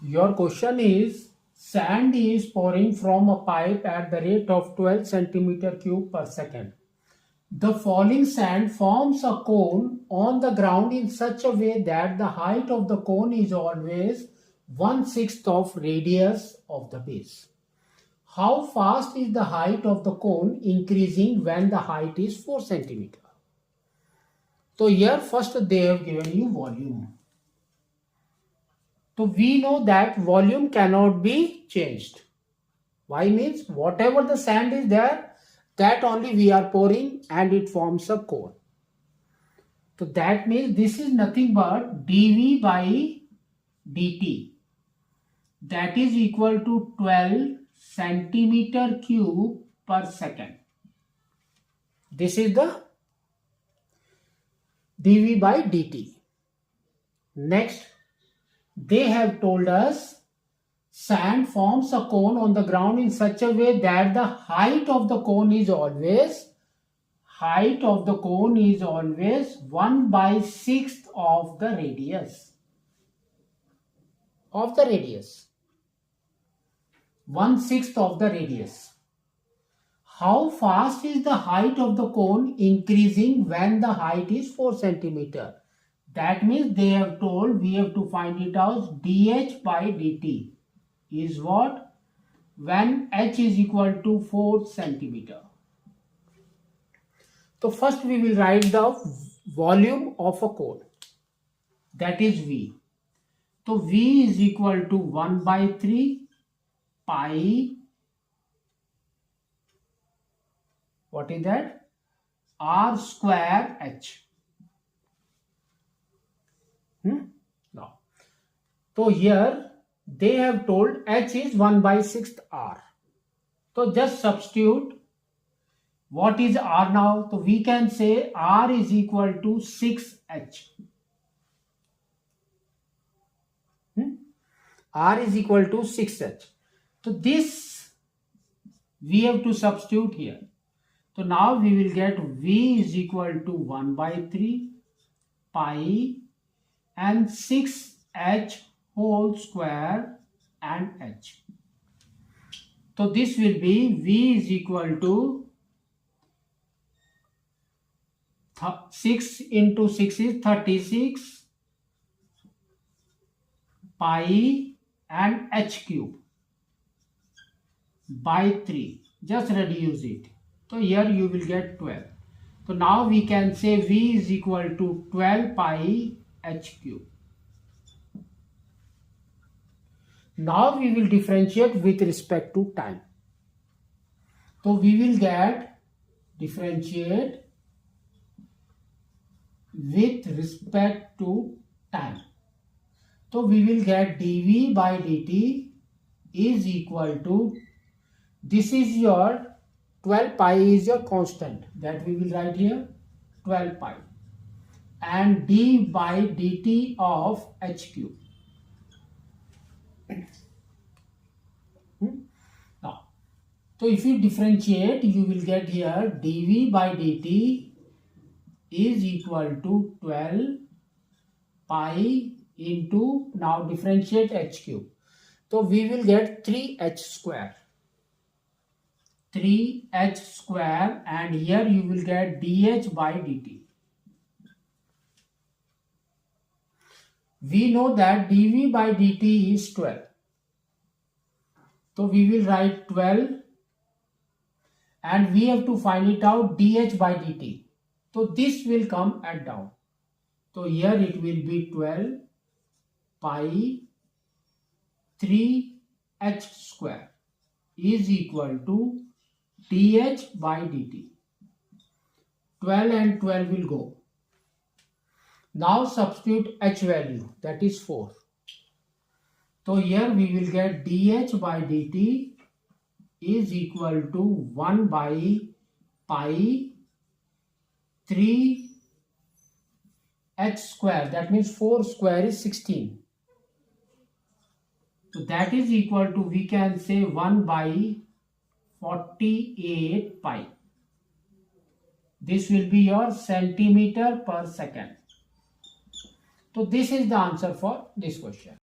Your question is, sand is pouring from a pipe at the rate of 12 centimeter cube per second. The falling sand forms a cone on the ground in such a way that the height of the cone is always 1/6 of radius of the base. How fast is the height of the cone increasing when the height is 4 centimeter? So here first they have given you volume. So we know that volume cannot be changed. Why means whatever the sand is there, that only we are pouring and it forms a cone. So that means this is nothing but dV by dt. That is equal to 12 centimeter cube per second. This is the dV by dt. Next, they have told us sand forms a cone on the ground in such a way that the height of the cone is always 1/6 of the radius. 1/6 of the radius. How fast is the height of the cone increasing when the height is 4 centimeter? That means they have told we have to find it out. dH by dt is what? When h is equal to 4 centimeter. So first we will write the volume of a cone. That is V. So V is equal to 1/3 pi. What is that? R square h. Now, so here they have told h is 1/6 r. So just substitute. What is r now? So we can say r is equal to 6h. R is equal to 6h. So this we have to substitute here. So now we will get V is equal to 1/3 pi and 6h whole square and h. So this will be V is equal to 6 into 6 is 36 pi and h cube by 3. Just reduce it. So here you will get 12. So now we can say V is equal to 12 pi h cube. Now we will differentiate with respect to time. So we will get differentiate with respect to time. So we will get dV by dt is equal to, this is your 12 pi is your constant that we will write here, 12 pi, and d by dt of h cube. Now, so if you differentiate, you will get here dV by dt is equal to 12 pi into, now differentiate h cube. So we will get 3h square. 3h square, and here you will get dH by dt. We know that dV by dt is 12. So we will write 12 and we have to find it out dH by dt. So this will come at down. So here it will be 12 pi 3h square is equal to dH by dt. 12 and 12 will go. Now substitute h value, that is 4. So here we will get dH by dt is equal to 1 by pi 3h square. That means 4 square is 16. So that is equal to, we can say 1 by 48 pi. This will be your centimeter per second. So this is the answer for this question.